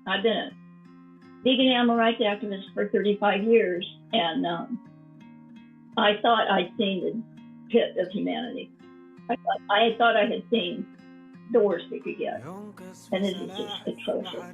I've been a vegan animal rights activist for 35 years, and I thought I'd seen the pit of humanity. I thought I had seen the worst we could get, and it is just atrocious.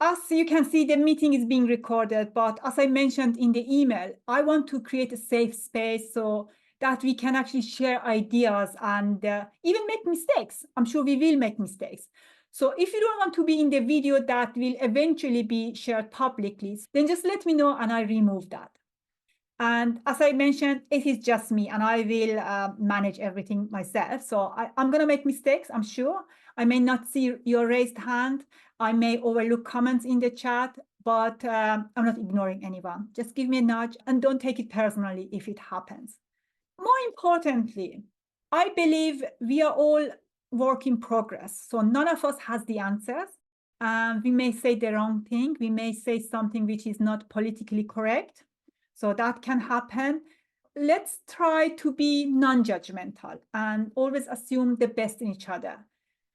As you can see, the meeting is being recorded, but as I mentioned in the email, I want to create a safe space so that we can actually share ideas and even make mistakes. I'm sure we will make mistakes. So if you don't want to be in the video that will eventually be shared publicly, then just let me know and I remove that. And as I mentioned, it is just me and I will manage everything myself. So I'm going to make mistakes, I'm sure. I may not see your raised hand. I may overlook comments in the chat, but I'm not ignoring anyone. Just give me a nudge and don't take it personally if it happens. More importantly, I believe we are all work in progress. So none of us has the answers. We may say the wrong thing. We may say something which is not politically correct. So that can happen. Let's try to be non-judgmental and always assume the best in each other.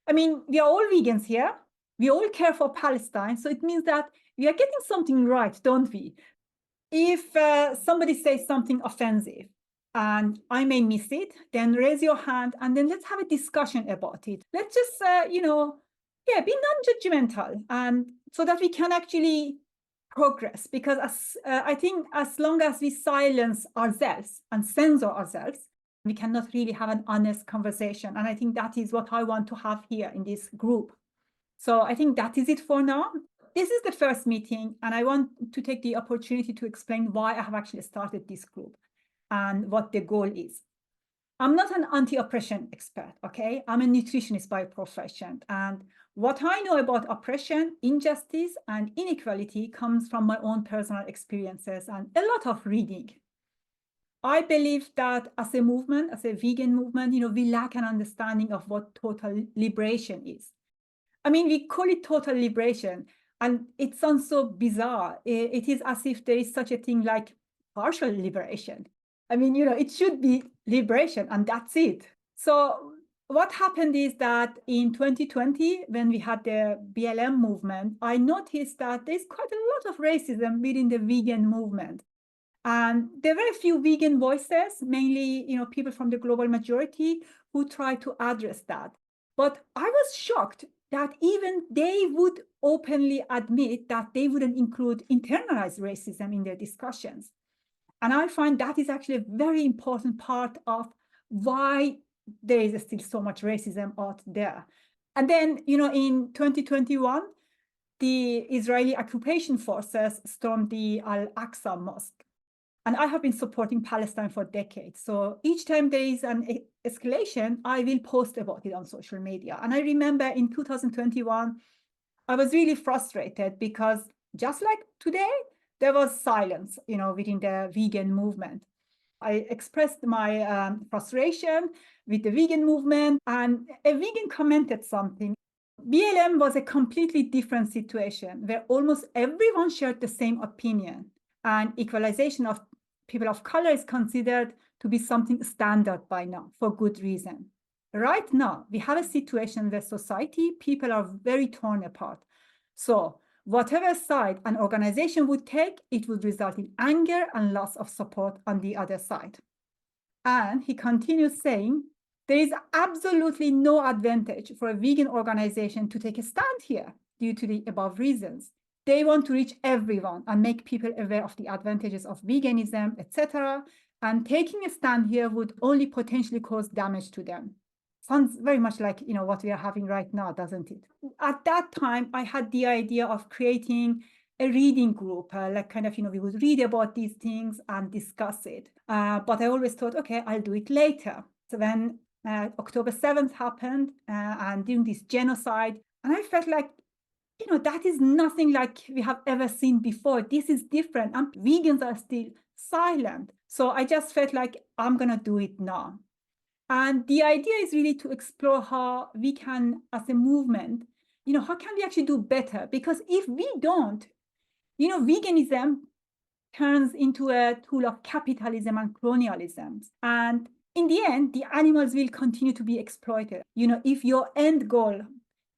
I mean, we are all vegans here. We all care for Palestine. So it means that we are getting something right, don't we? If somebody says something offensive and I may miss it, then raise your hand and then let's have a discussion about it. Let's just, be non-judgmental and so that we can actually progress, because I think as long as we silence ourselves and censor ourselves, we cannot really have an honest conversation. And I think that is what I want to have here in this group. So I think that is it for now. This is the first meeting, and I want to take the opportunity to explain why I have actually started this group and what the goal is. I'm not an anti-oppression expert, okay? I'm a nutritionist by profession. And what I know about oppression, injustice, and inequality comes from my own personal experiences and a lot of reading. I believe that as a movement, as a vegan movement, we lack an understanding of what total liberation is. I mean, we call it total liberation, and it sounds so bizarre. It is as if there is such a thing like partial liberation. I mean, it should be liberation and that's it. So what happened is that in 2020, when we had the BLM movement, I noticed that there's quite a lot of racism within the vegan movement. And there were a few vegan voices, mainly, people from the global majority who tried to address that. But I was shocked that even they would openly admit that they wouldn't include internalized racism in their discussions. And I find that is actually a very important part of why there is still so much racism out there. And then, in 2021, the Israeli occupation forces stormed the Al-Aqsa Mosque. And I have been supporting Palestine for decades. So each time there is an escalation, I will post about it on social media. And I remember in 2021, I was really frustrated because just like today, there was silence, within the vegan movement. I expressed my frustration with the vegan movement, and a vegan commented something. BLM was a completely different situation where almost everyone shared the same opinion, and equalization of people of color is considered to be something standard by now for good reason. Right now, we have a situation where society, people are very torn apart. So whatever side an organization would take, it would result in anger and loss of support on the other side. And he continues saying, there is absolutely no advantage for a vegan organization to take a stand here due to the above reasons. They want to reach everyone and make people aware of the advantages of veganism, etc. And taking a stand here would only potentially cause damage to them. Sounds very much like what we are having right now, doesn't it? At that time, I had the idea of creating a reading group, we would read about these things and discuss it. But I always thought, okay, I'll do it later. So when October 7th happened and during this genocide, and I felt like, that is nothing like we have ever seen before. This is different. And vegans are still silent. So I just felt like I'm going to do it now. And the idea is really to explore how we can, as a movement, how can we actually do better? Because if we don't, veganism turns into a tool of capitalism and colonialism. And in the end, the animals will continue to be exploited. If your end goal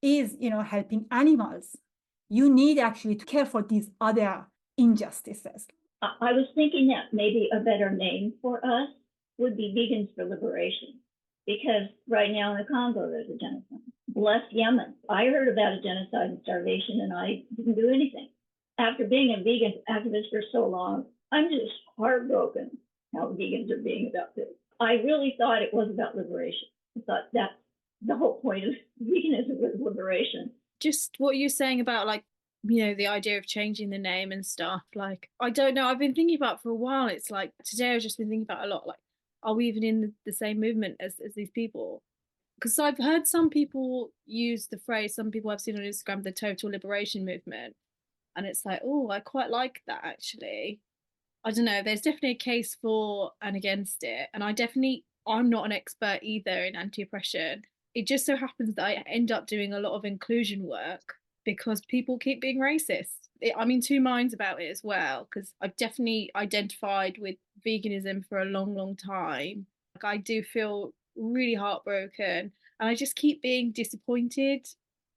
is, helping animals, you need actually to care for these other injustices. I was thinking that maybe a better name for us would be Vegans for Liberation, because right now in the Congo, there's a genocide. Bless Yemen. I heard about a genocide and starvation, and I didn't do anything. After being a vegan activist for so long, I'm just heartbroken how vegans are being about this. I really thought it was about liberation. I thought that's the whole point of veganism was liberation. Just what you're saying about, like, the idea of changing the name and stuff. Like, I don't know. I've been thinking about for a while. It's like today I've just been thinking about a lot. Like, are we even in the same movement as these people? Because I've heard some people use the phrase, some people I've seen on Instagram, the total liberation movement. And it's like, oh, I quite like that, actually. I don't know. There's definitely a case for and against it. And I'm not an expert either in anti-oppression. It just so happens that I end up doing a lot of inclusion work because people keep being racist. I'm in two minds about it as well, because I've definitely identified with veganism for a long, long time. Like, I do feel really heartbroken, and I just keep being disappointed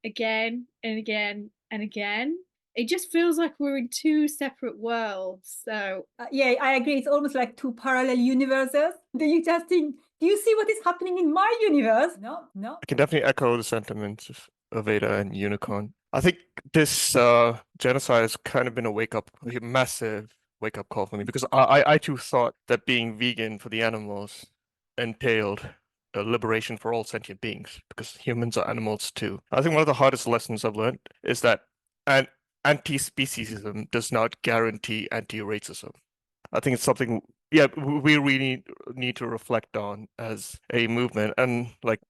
again and again and again. It just feels like we're in two separate worlds. So yeah, I agree. It's almost like two parallel universes. Do you just think, do you see what is happening in my universe? No. I can definitely echo the sentiments of Ada and Unicorn. I think this genocide has kind of been a massive wake-up call for me, because I too thought that being vegan for the animals entailed a liberation for all sentient beings, because humans are animals too. I think one of the hardest lessons I've learned is that anti-speciesism does not guarantee anti-racism. I think it's something, we really need to reflect on as a movement. And like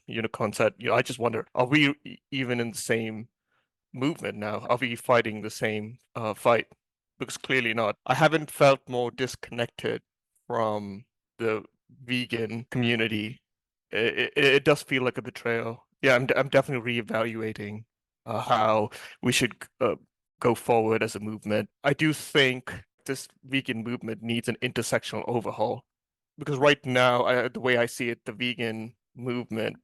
Unicorn said, I just wonder, are we even in the same movement now? Are we fighting the same fight? Because clearly not. I haven't felt more disconnected from the vegan community. It does feel like a betrayal. Yeah, I'm definitely reevaluating how we should go forward as a movement. I do think this vegan movement needs an intersectional overhaul, because right now, the way I see it, the vegan movement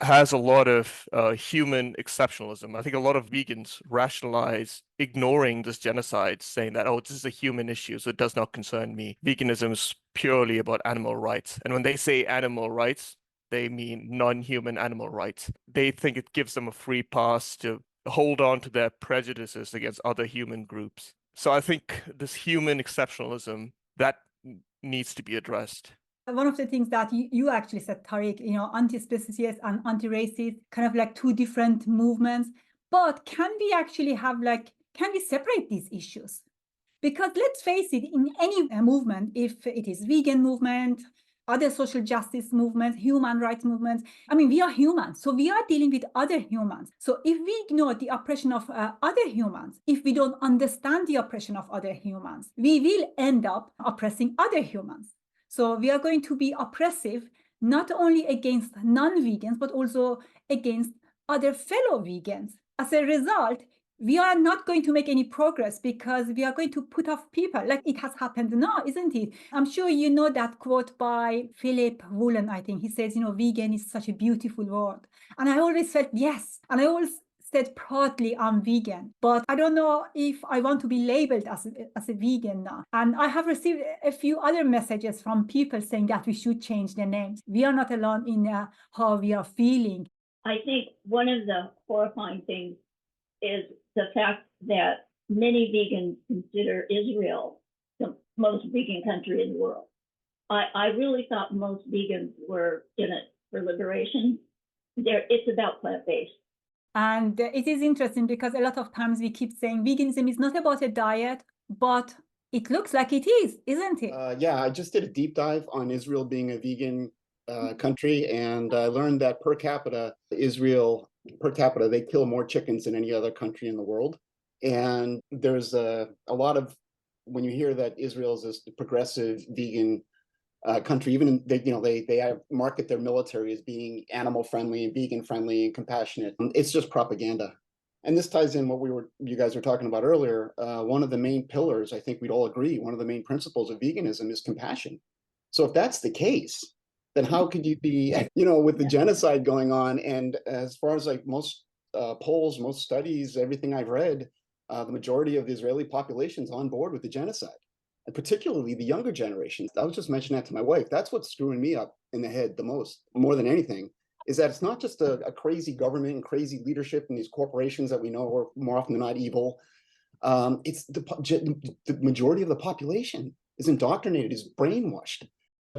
has a lot of human exceptionalism. I think a lot of vegans rationalize ignoring this genocide, saying that, oh, this is a human issue, so it does not concern me. Veganism is purely about animal rights. And when they say animal rights, they mean non-human animal rights. They think it gives them a free pass to hold on to their prejudices against other human groups. So I think this human exceptionalism, that needs to be addressed. One of the things that you actually said, Tariq, anti-speciesist and anti-racist, kind of like two different movements. But can we actually can we separate these issues? Because let's face it, in any movement, if it is vegan movement, other social justice movements, human rights movements, we are humans, so we are dealing with other humans. So if we ignore the oppression of other humans, if we don't understand the oppression of other humans, we will end up oppressing other humans. So we are going to be oppressive, not only against non-vegans, but also against other fellow vegans. As a result, we are not going to make any progress, because we are going to put off people, like it has happened now, isn't it? I'm sure you know that quote by Philip Woolen, I think. He says, vegan is such a beautiful word. And I always felt, yes. And I always said proudly, I'm vegan. But I don't know if I want to be labeled as a vegan now. And I have received a few other messages from people saying that we should change the names. We are not alone in how we are feeling. I think one of the horrifying things is the fact that many vegans consider Israel the most vegan country in the world. I really thought most vegans were in it for liberation. It's about plant-based. And it is interesting because a lot of times we keep saying veganism is not about a diet, but it looks like it is, isn't it? Yeah, I just did a deep dive on Israel being a vegan country, and I learned that Israel, they kill more chickens than any other country in the world. And there's a lot of, when you hear that Israel is this progressive vegan country, even they market their military as being animal friendly and vegan friendly and compassionate. It's just propaganda. And this ties in what you guys were talking about earlier. One of the main pillars, I think we'd all agree, one of the main principles of veganism is compassion. So if that's the case, then how could you be, with the genocide going on? And as far as like most polls, most studies, everything I've read, the majority of the Israeli population is on board with the genocide, and particularly the younger generations. I was just mentioning that to my wife. That's what's screwing me up in the head the most, more than anything, is that it's not just a crazy government and crazy leadership and these corporations that we know are more often than not evil. It's the majority of the population is indoctrinated, is brainwashed.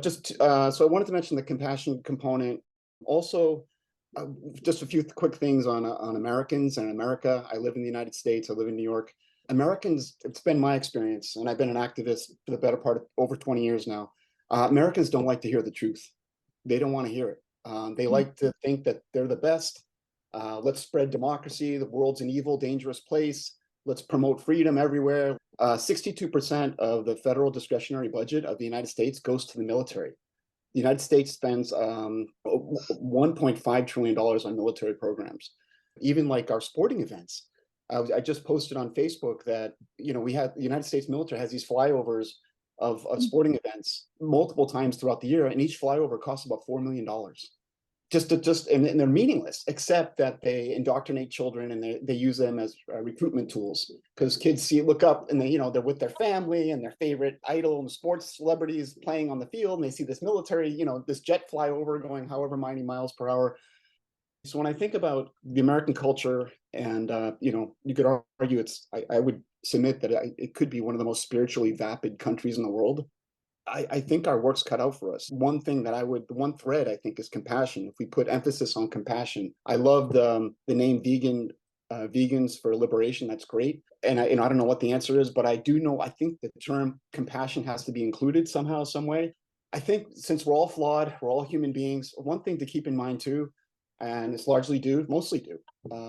So I wanted to mention the compassion component. Also, just a few quick things on Americans and America. I live in the United States. I live in New York. Americans, it's been my experience, and I've been an activist for the better part of over 20 years now. Americans don't like to hear the truth. They don't want to hear it. They like to think that they're the best. Let's spread democracy. The world's an evil, dangerous place. Let's promote freedom everywhere. 62% of the federal discretionary budget of the United States goes to the military. The United States spends $1.5 trillion on military programs. Even like our sporting events. I just posted on Facebook that, we have the United States military has these flyovers of sporting events multiple times throughout the year, and each flyover costs about $4 million. And they're meaningless, except that they indoctrinate children and they use them as recruitment tools, because kids look up and they're with their family and their favorite idol and sports celebrities playing on the field, and they see this military, this jet fly over going however many miles per hour. So when I think about the American culture, and you could argue I would submit that it could be one of the most spiritually vapid countries in the world. I think our work's cut out for us. One thread I think is compassion. If we put emphasis on compassion, I love the name Vegans for Liberation. That's great. And I don't know what the answer is, but I think the term compassion has to be included somehow, some way. I think since we're all flawed, we're all human beings, one thing to keep in mind too, and it's mostly due,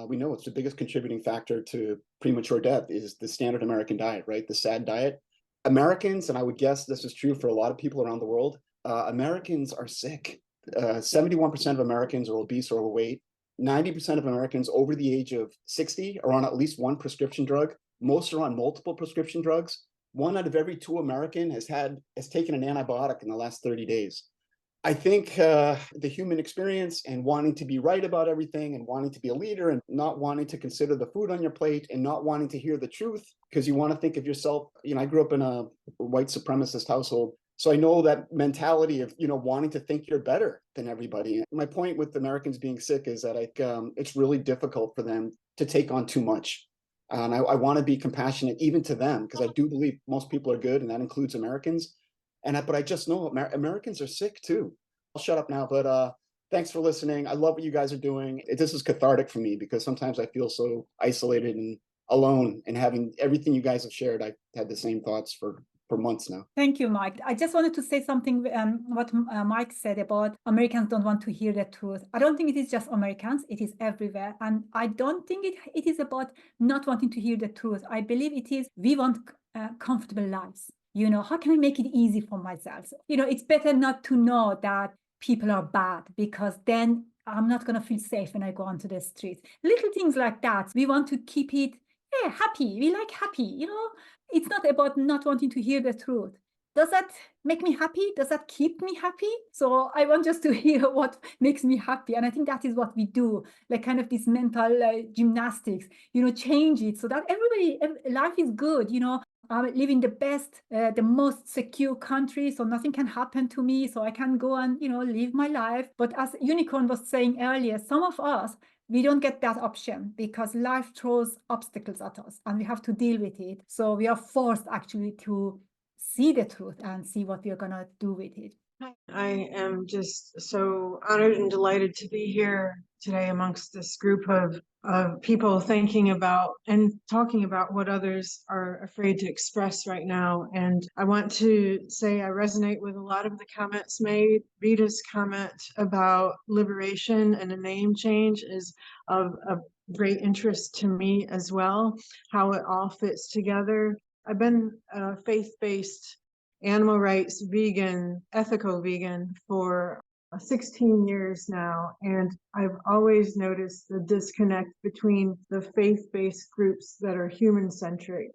we know it's the biggest contributing factor to premature death is the standard American diet, right? The SAD diet. Americans, and I would guess this is true for a lot of people around the world, Americans are sick. 71% of Americans are obese or overweight. 90% of Americans over the age of 60 are on at least one prescription drug. Most are on multiple prescription drugs. 1 out of every 2 American has taken an antibiotic in the last 30 days. I think the human experience and wanting to be right about everything and wanting to be a leader and not wanting to consider the food on your plate and not wanting to hear the truth because you want to think of yourself. I grew up in a white supremacist household. So I know that mentality of, wanting to think you're better than everybody. My point with Americans being sick is that it's really difficult for them to take on too much. And I want to be compassionate even to them, because I do believe most people are good, and that includes Americans. But I just know Americans are sick too. I'll shut up now, but thanks for listening. I love what you guys are doing. This is cathartic for me because sometimes I feel so isolated and alone, and having everything you guys have shared, I've had the same thoughts for months now. Thank you, Mike. I just wanted to say something, what Mike said about Americans don't want to hear the truth. I don't think it is just Americans, it is everywhere. And I don't think it is about not wanting to hear the truth. I believe it is, we want comfortable lives. How can I make it easy for myself? It's better not to know that people are bad, because then I'm not going to feel safe when I go onto the street. Little things like that. We want to keep it happy. We like happy, It's not about not wanting to hear the truth. Does that make me happy? Does that keep me happy? So I want just to hear what makes me happy. And I think that is what we do, like kind of this mental gymnastics, change it so that life is good, I live in the best, the most secure country, so nothing can happen to me. So I can go and, live my life. But as Unicorn was saying earlier, some of us, we don't get that option because life throws obstacles at us and we have to deal with it. So we are forced actually to see the truth and see what we are going to do with it. I am just so honored and delighted to be here today amongst this group of people thinking about and talking about what others are afraid to express right now. And I want to say I resonate with a lot of the comments made. Rita's comment about liberation and a name change is of great interest to me as well, how it all fits together. I've been faith-based animal rights vegan, ethical vegan for 16 years now, and I've always noticed the disconnect between the faith-based groups that are human-centric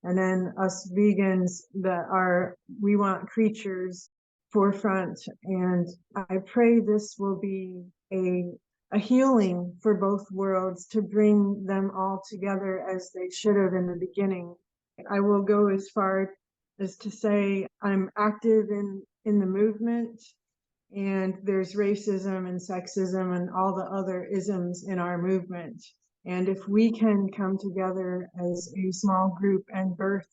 and then us vegans that are, we want creatures forefront. And I pray this will be a healing for both worlds, to bring them all together as they should have in the beginning. I will go as far as to say I'm active in the movement, and there's racism and sexism and all the other isms in our movement. And if we can come together as a small group and birth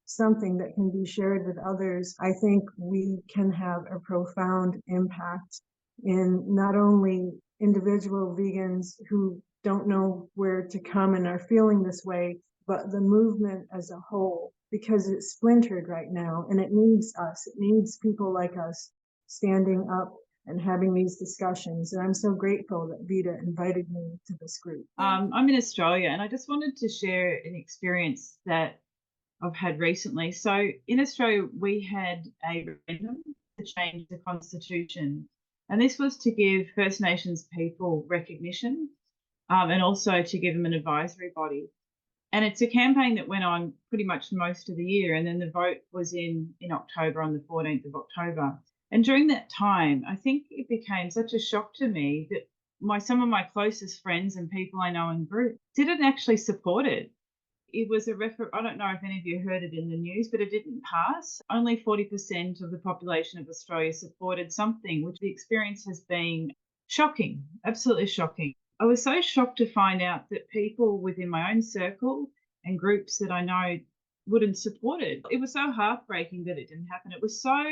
something that can be shared with others, I think we can have a profound impact in not only individual vegans who don't know where to come and are feeling this way, but the movement as a whole, because it's splintered right now and it needs us. It needs people like us standing up and having these discussions. And I'm so grateful that Vida invited me to this group. I'm in Australia, and I just wanted to share an experience that I've had recently. So in Australia, we had a referendum to change the constitution, and this was to give First Nations people recognition, and also to give them an advisory body. And it's a campaign that went on pretty much most of the year, and then the vote was in October, on the 14th of October. And during that time, I think it became such a shock to me that some of my closest friends and people I know in group didn't actually support it. It was I don't know if any of you heard it in the news, but it didn't pass. Only 40% of the population of Australia supported something, which the experience has been shocking, absolutely shocking. I was so shocked to find out that people within my own circle and groups that I know wouldn't support it. It was so heartbreaking that it didn't happen. It was so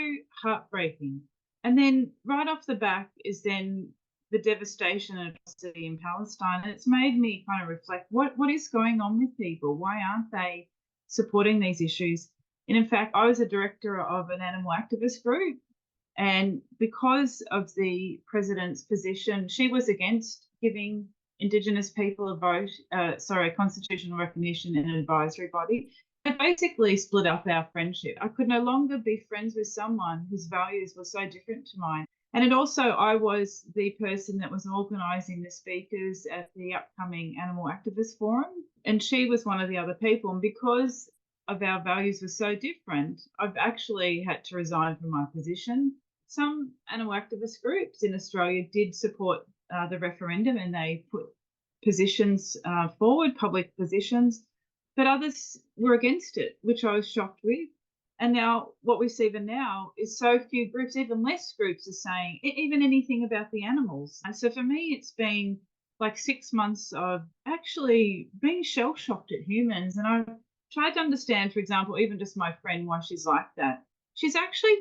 heartbreaking. And then right off the back is then the devastation and atrocity in Palestine. And it's made me kind of reflect, what is going on with people? Why aren't they supporting these issues? And in fact, I was a director of an animal activist group. And because of the president's position, she was against giving Indigenous people a constitutional recognition in an advisory body. It basically split up our friendship. I could no longer be friends with someone whose values were so different to mine. And I was the person that was organising the speakers at the upcoming Animal Activist Forum, and she was one of the other people. And because of our values were so different, I've actually had to resign from my position. Some animal activist groups in Australia did support the referendum, and they put positions forward, public positions, but others were against it, which I was shocked with. And now what we see even now is so few groups, even less groups, are saying even anything about the animals. And so for me, it's been like 6 months of actually being shell-shocked at humans. And I've tried to understand, for example, even just my friend, why she's like that. She's actually,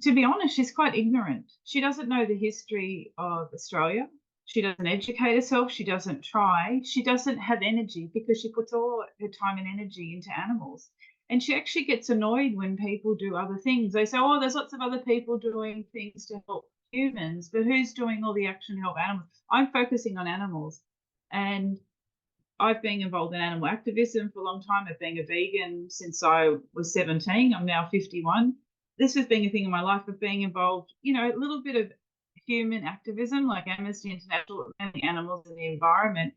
to be honest, she's quite ignorant. She doesn't know the history of Australia. She doesn't educate herself. She doesn't try. She doesn't have energy because she puts all her time and energy into animals. And she actually gets annoyed when people do other things. They say, oh, there's lots of other people doing things to help humans, but who's doing all the action to help animals? I'm focusing on animals. And I've been involved in animal activism for a long time. I've been a vegan since I was 17. I'm now 51. This has been a thing in my life of being involved, a little bit of human activism like Amnesty International and the animals and the environment.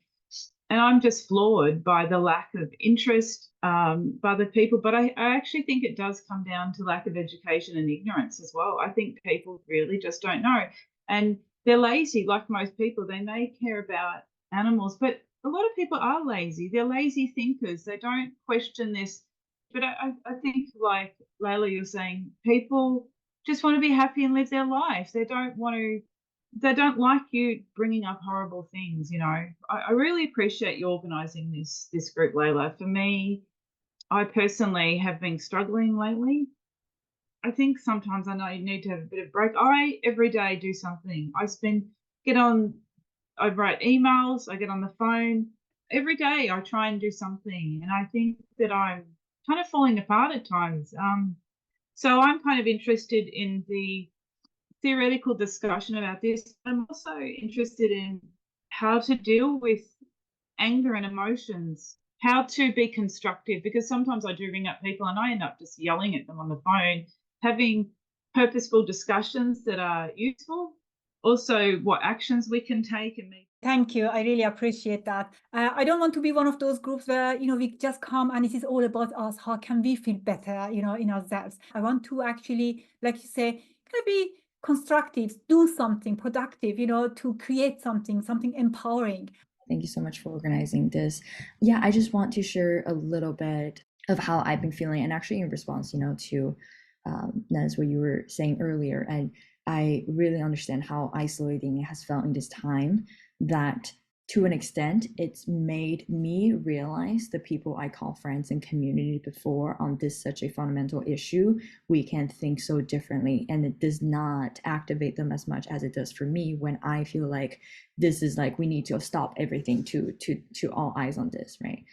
And I'm just floored by the lack of interest by the people. But I actually think it does come down to lack of education and ignorance as well. I think people really just don't know. And they're lazy, like most people. They may care about animals, but a lot of people are lazy. They're lazy thinkers. They don't question this. But I think, like Layla, you're saying, people just want to be happy and live their life. They don't like you bringing up horrible things, I really appreciate you organising this group, Layla. For me, I personally have been struggling lately. I think sometimes I know you need to have a bit of break. I every day do something. I write emails, I get on the phone. Every day I try and do something. And I think that I'm kind of falling apart at times. So I'm kind of interested in the theoretical discussion about this. I'm also interested in how to deal with anger and emotions, how to be constructive, because sometimes I do ring up people and I end up just yelling at them on the phone, having purposeful discussions that are useful. also what actions we can take and Thank you. I really appreciate that. I don't want to be one of those groups where, we just come and it is all about us. How can we feel better, in ourselves? I want to actually, like you say, kind of be constructive, do something productive, to create something empowering. Thank you so much for organizing this. Yeah, I just want to share a little bit of how I've been feeling, and actually in response, to Nez, what you were saying earlier. And I really understand how isolating it has felt in this time, that to an extent, it's made me realize the people I call friends and community before on this such a fundamental issue, we can think so differently. And it does not activate them as much as it does for me when I feel like this is like, we need to stop everything to all eyes on this, right?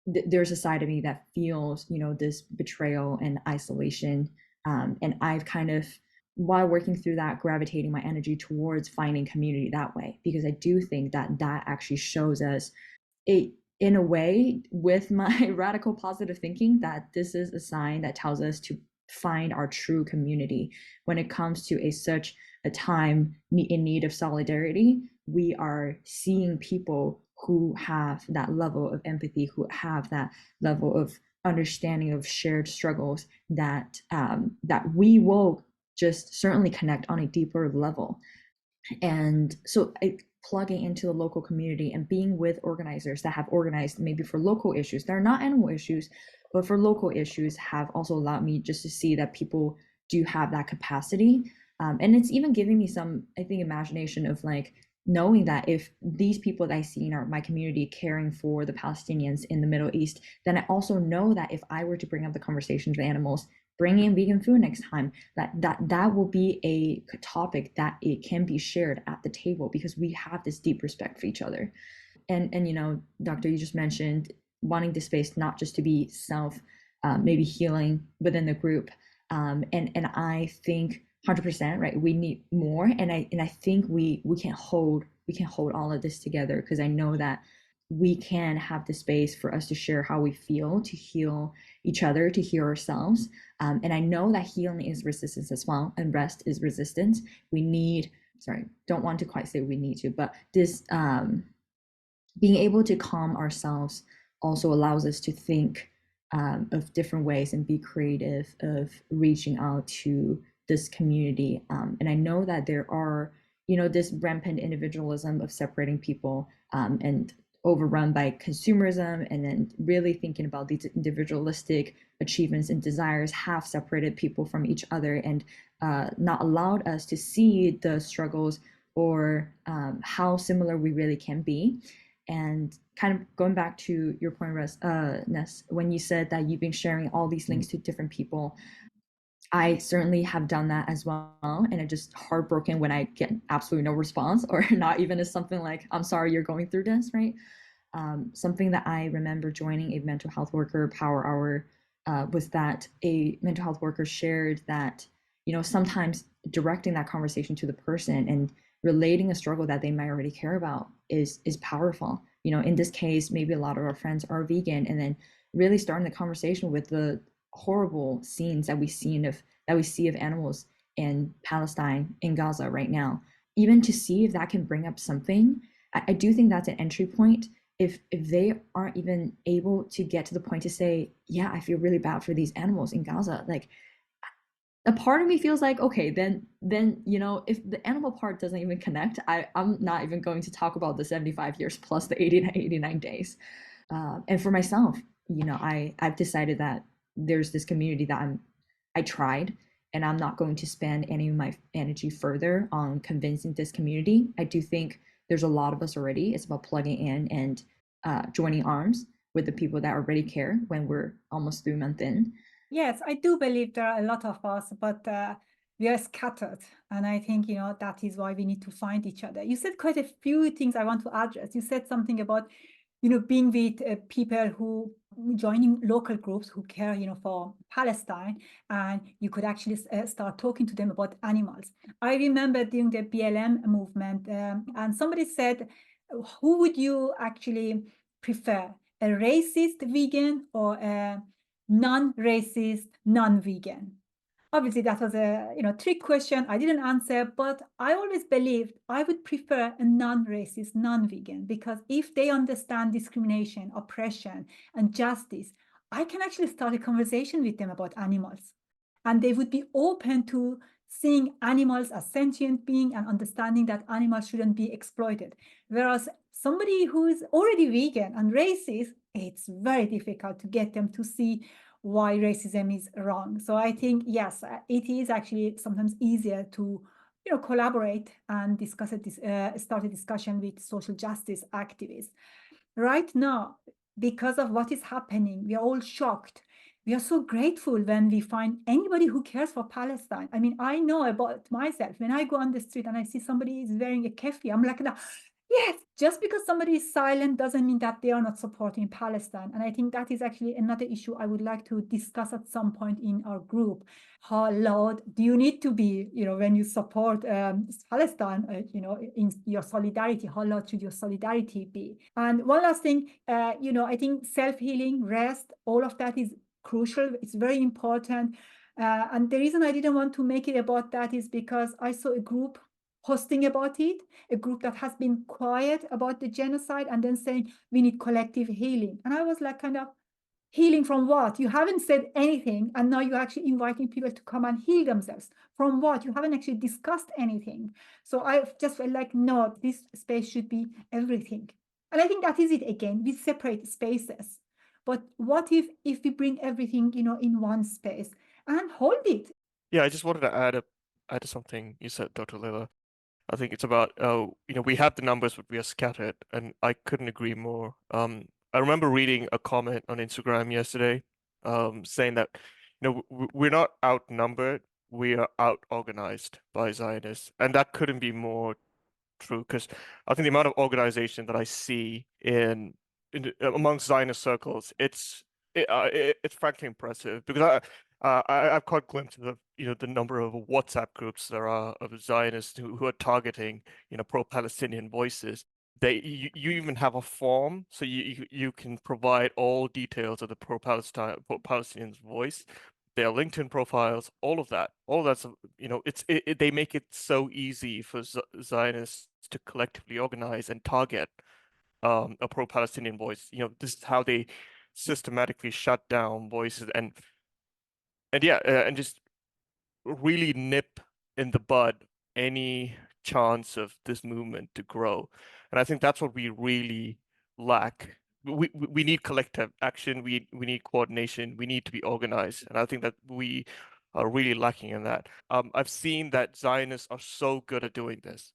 There's a side of me that feels, this betrayal and isolation. And I've kind of, while working through that, gravitating my energy towards finding community that way, because I do think that actually shows us in a way, with my radical positive thinking, that this is a sign that tells us to find our true community when it comes to such a time in need of solidarity. We are seeing people who have that level of empathy, who have that level of understanding of shared struggles, that we will just certainly connect on a deeper level. And so plugging into the local community and being with organizers that have organized maybe for local issues, they're not animal issues, but for local issues, have also allowed me just to see that people do have that capacity. And it's even giving me some, I think, imagination of like knowing that if these people that I see in my community caring for the Palestinians in the Middle East, then I also know that if I were to bring up the conversation with animals, bring in vegan food next time, that will be a topic that it can be shared at the table, because we have this deep respect for each other. And Doctor, you just mentioned wanting the space not just to be self, maybe healing within the group. And I think 100%, right? We need more. And I think we can hold all of this together, because I know that we can have the space for us to share how we feel, to heal each other, to heal ourselves. And I know that healing is resistance as well, and rest is resistance. Don't want to quite say we need to, but this being able to calm ourselves also allows us to think of different ways and be creative of reaching out to this community. And I know that there are, this rampant individualism of separating people and overrun by consumerism, and then really thinking about these individualistic achievements and desires have separated people from each other, and not allowed us to see the struggles or how similar we really can be. And kind of going back to your point, Ness, when you said that you've been sharing all these links to different people, I certainly have done that as well. And I'm just heartbroken when I get absolutely no response, or not even as something like, I'm sorry you're going through this, right? Something that I remember joining a mental health worker power hour was that a mental health worker shared that, sometimes directing that conversation to the person and relating a struggle that they might already care about is powerful. In this case, maybe a lot of our friends are vegan, and then really starting the conversation with the horrible scenes that we see of animals in Palestine, in Gaza right now, even to see if that can bring up something. I do think that's an entry point. If they aren't even able to get to the point to say, yeah, I feel really bad for these animals in Gaza, like, a part of me feels like, okay, then if the animal part doesn't even connect, I'm not even going to talk about the 75 years plus the 89 days. And for myself, I've decided that there's this community that I tried, and I'm not going to spend any of my energy further on convincing this community. I do think there's a lot of us already. It's about plugging in and joining arms with the people that already care when we're almost 3 months in. Yes, I do believe there are a lot of us, but we are scattered. And I think, that is why we need to find each other. You said quite a few things I want to address. You said something about, being with people who joining local groups who care, for Palestine, and you could actually start talking to them about animals. I remember during the BLM movement, and somebody said, who would you actually prefer, a racist vegan or a non-racist, non-vegan? Obviously, that was a trick question. I didn't answer, but I always believed I would prefer a non-racist, non-vegan, because if they understand discrimination, oppression, and justice, I can actually start a conversation with them about animals, and they would be open to seeing animals as sentient beings and understanding that animals shouldn't be exploited. Whereas somebody who is already vegan and racist, it's very difficult to get them to see why racism is wrong. So I think, yes, it is actually sometimes easier to collaborate and start a discussion with social justice activists. Right now, because of what is happening, we are all shocked. We are so grateful when we find anybody who cares for Palestine. I mean, I know about myself. When I go on the street and I see somebody is wearing a keffiyeh, I'm like, yes, just because somebody is silent doesn't mean that they are not supporting Palestine. And I think that is actually another issue I would like to discuss at some point in our group. How loud do you need to be, when you support Palestine, in your solidarity? How loud should your solidarity be? And one last thing, I think self-healing, rest, all of that is crucial. It's very important. And the reason I didn't want to make it about that is because I saw a group posting about it, a group that has been quiet about the genocide and then saying we need collective healing. And I was like, kind of, healing from what? You haven't said anything, and now you're actually inviting people to come and heal themselves. From what? You haven't actually discussed anything. So I just felt like, no, this space should be everything. And I think that is it again. We separate spaces. But what if we bring everything, in one space and hold it? Yeah, I just wanted to add to something you said, Dr. Leila. I think it's about we have the numbers, but we are scattered, and I couldn't agree more. I remember reading a comment on Instagram yesterday, saying that we're not outnumbered, we are out organized by Zionists, and that couldn't be more true, because I think the amount of organization that I see amongst Zionist circles, it's frankly impressive, because I've caught glimpses of the number of WhatsApp groups there are of Zionists who are targeting pro-Palestinian voices. You even have a form, so you can provide all details of the pro-Palestinian voice, their LinkedIn profiles, all of that. All of that's they make it so easy for Zionists to collectively organize and target a pro-Palestinian voice. This is how they systematically shut down voices and just really nip in the bud any chance of this movement to grow. And I think that's what we really lack. We need collective action. We need coordination. We need to be organized. And I think that we are really lacking in that. I've seen that Zionists are so good at doing this.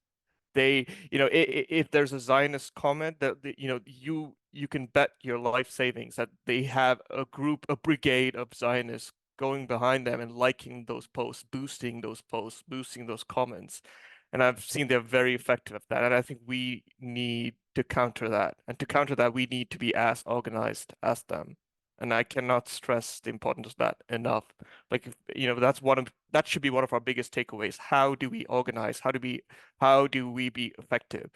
They, if there's a Zionist comment that you can bet your life savings that they have a brigade of Zionists going behind them and liking those posts, boosting those comments. And I've seen they're very effective at that. And I think we need to counter that. And to counter that, we need to be as organized as them. And I cannot stress the importance of that enough. Like, that should be one of our biggest takeaways. How do we organize? How do we be effective?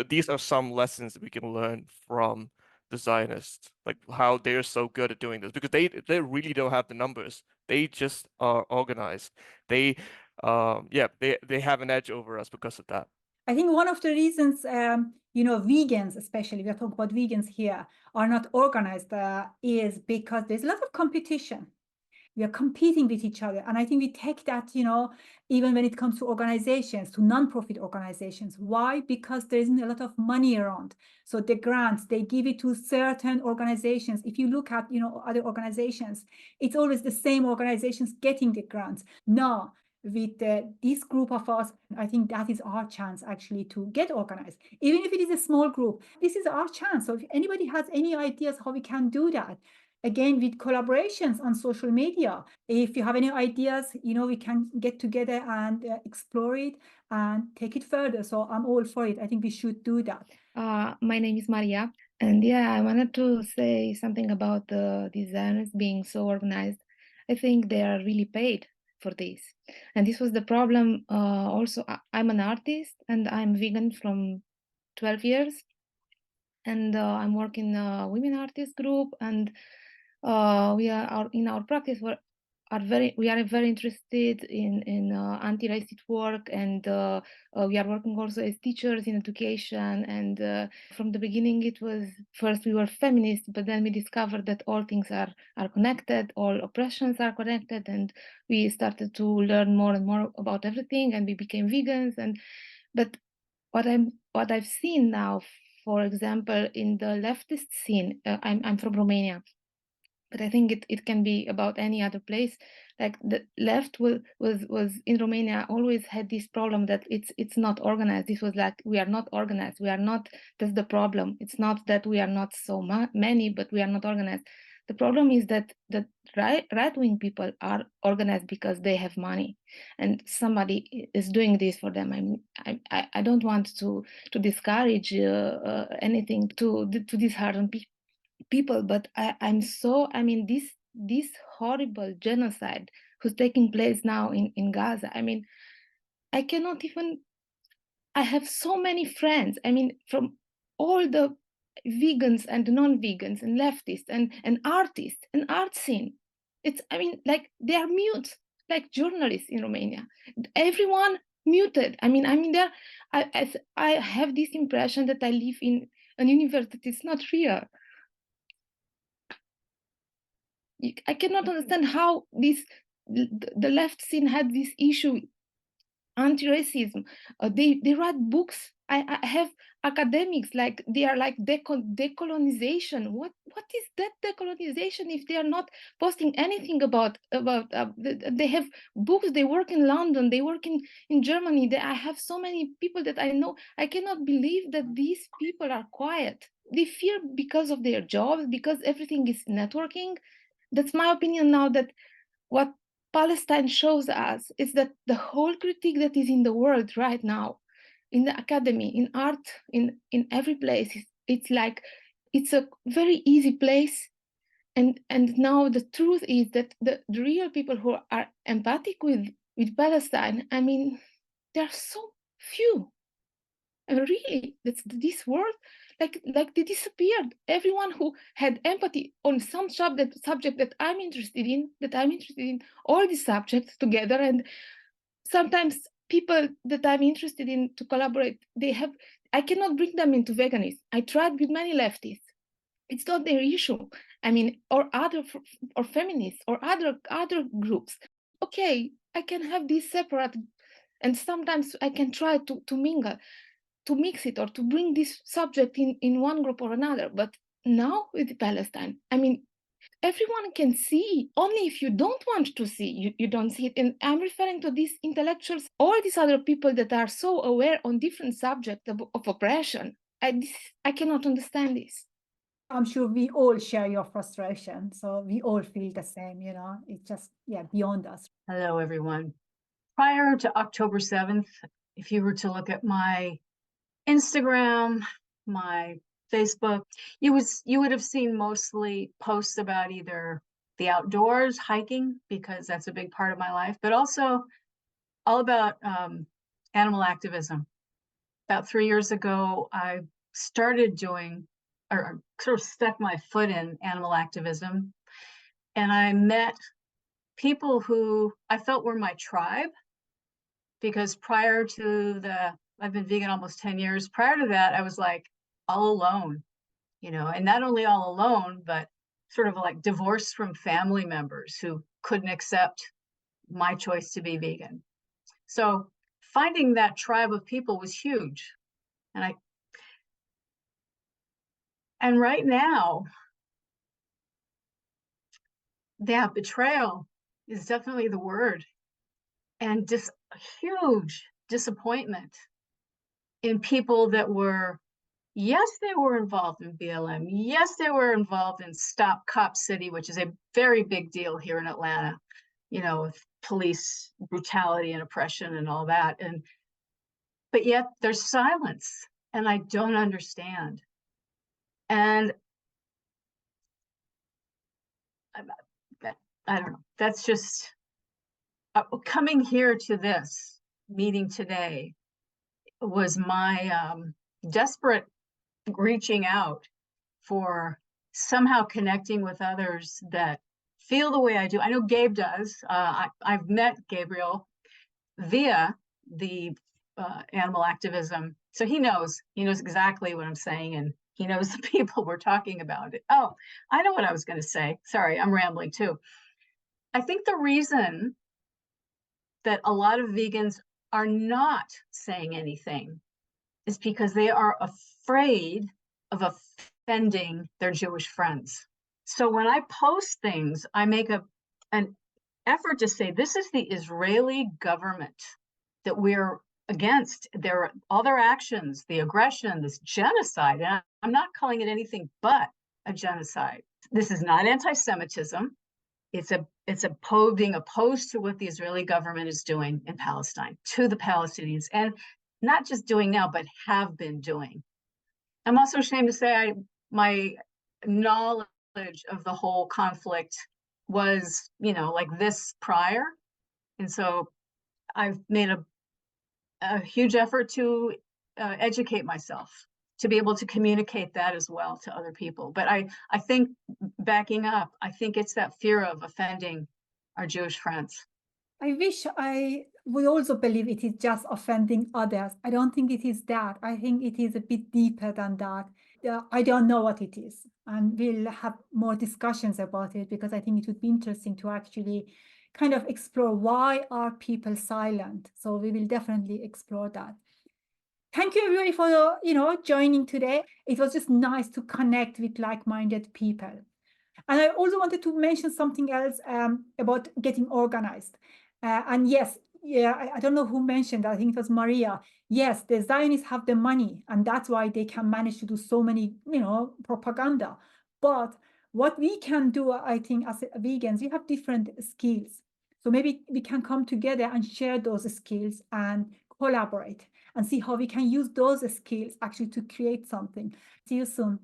These are some lessons that we can learn from the Zionists, like how they're so good at doing this, because they really don't have the numbers. They just are organized. They have an edge over us because of that. I think one of the reasons, vegans, especially, we are talking about vegans here, are not organized is because there's a lot of competition. We are competing with each other. And I think we take that, even when it comes to organizations, to nonprofit organizations. Why? Because there isn't a lot of money around. So the grants, they give it to certain organizations. If you look at, other organizations, it's always the same organizations getting the grants. No, with this group of us, I think that is our chance actually to get organized. Even if it is a small group, this is our chance. So if anybody has any ideas how we can do that, again, with collaborations on social media, if you have any ideas, we can get together and explore it and take it further. So I'm all for it. I think we should do that. My name is Maria. And yeah, I wanted to say something about the designers being so organized. I think they are really paid for this. And this was the problem. Also, I'm an artist and I'm vegan from 12 years. And I'm working in a women artist group, and we are in our practice we are very interested in anti-racist work, and we are working also as teachers in education. And from the beginning, it was first we were feminists, but then we discovered that all things are connected, all oppressions are connected, and we started to learn more and more about everything, and we became vegans. But what I've seen now, for example, in the leftist scene, I'm from Romania, but I think it can be about any other place. Like the left was in Romania always had this problem that it's not organized. This was like, we are not organized. We are not. That's the problem. It's not that we are not so many, but we are not organized. The problem is that the right-wing people are organized because they have money, and somebody is doing this for them. I don't want to discourage anything to dishearten people, but I mean, this horrible genocide who's taking place now in Gaza. I mean, I cannot even. I have so many friends. I mean, from all the vegans and non-vegans and leftists and artists and art scene. It's, I mean, like they are mute, like journalists in Romania. Everyone muted. I mean, there. I have this impression that I live in an universe that is not real. I cannot understand how the left scene had this issue, anti-racism. They write books. I have academics, like they are like decolonization. What is that decolonization if they are not posting anything about they have books, they work in London, they work in Germany. I have so many people that I know. I cannot believe that these people are quiet. They fear because of their jobs, because everything is networking. That's my opinion now, that what Palestine shows us is that the whole critique that is in the world right now, in the academy, in art, in every place, it's like, it's a very easy place. And now the truth is that the real people who are empathic with Palestine, I mean, there are so few. And really, that's this world, like they disappeared. Everyone who had empathy on some subject that I'm interested in, all these subjects together. And sometimes people that I'm interested in to collaborate, I cannot bring them into veganism. I tried with many leftists. It's not their issue. I mean, or feminists or other groups. Okay, I can have this separate, and sometimes I can try to mingle, to mix it, or to bring this subject in one group or another. But now with Palestine, I mean, everyone can see. Only if you don't want to see, you don't see it. And I'm referring to these intellectuals, all these other people that are so aware on different subjects of oppression. I cannot understand this. I'm sure we all share your frustration. So we all feel the same, it's just, beyond us. Hello, everyone. Prior to October 7th, if you were to look at my Instagram, my Facebook, you would have seen mostly posts about either the outdoors, hiking, because that's a big part of my life, but also all about animal activism. About 3 years ago, I started doing, or sort of stuck my foot in animal activism, and I met people who I felt were my tribe, because prior to I've been vegan almost 10 years. Prior to that, I was like all alone, and not only all alone, but sort of like divorced from family members who couldn't accept my choice to be vegan. So finding that tribe of people was huge. And right now, betrayal is definitely the word. And just a huge disappointment in people that were, yes, they were involved in BLM. Yes, they were involved in Stop Cop City, which is a very big deal here in Atlanta, with police brutality and oppression and all that. But yet there's silence, and I don't understand. And I don't know. That's just coming here to this meeting today was my desperate reaching out for somehow connecting with others that feel the way I do. I know Gabe does. I've met Gabriel via the animal activism. So he knows exactly what I'm saying, and he knows the people we're talking about. Oh, I know what I was going to say. Sorry, I'm rambling too. I think the reason that a lot of vegans are not saying anything is because they are afraid of offending their Jewish friends. So when I post things, I make an effort to say, this is the Israeli government that we're against. All their actions, the aggression, this genocide, and I'm not calling it anything but a genocide. This is not anti-Semitism. It's being opposed to what the Israeli government is doing in Palestine, to the Palestinians, and not just doing now, but have been doing. I'm also ashamed to say my knowledge of the whole conflict was, like this prior. And so I've made a huge effort to educate myself, to be able to communicate that as well to other people. But I think, backing up, I think it's that fear of offending our Jewish friends. I wish I would also believe it is just offending others. I don't think it is that. I think it is a bit deeper than that. I don't know what it is. And we'll have more discussions about it, because I think it would be interesting to actually kind of explore why are people silent. So we will definitely explore that. Thank you everybody for joining today. It was just nice to connect with like-minded people. And I also wanted to mention something else about getting organized. And yes, I don't know who mentioned that. I think it was Maria. Yes, the Zionists have the money, and that's why they can manage to do so many, propaganda. But what we can do, I think, as vegans, we have different skills. So maybe we can come together and share those skills and collaborate and see how we can use those skills actually to create something. See you soon.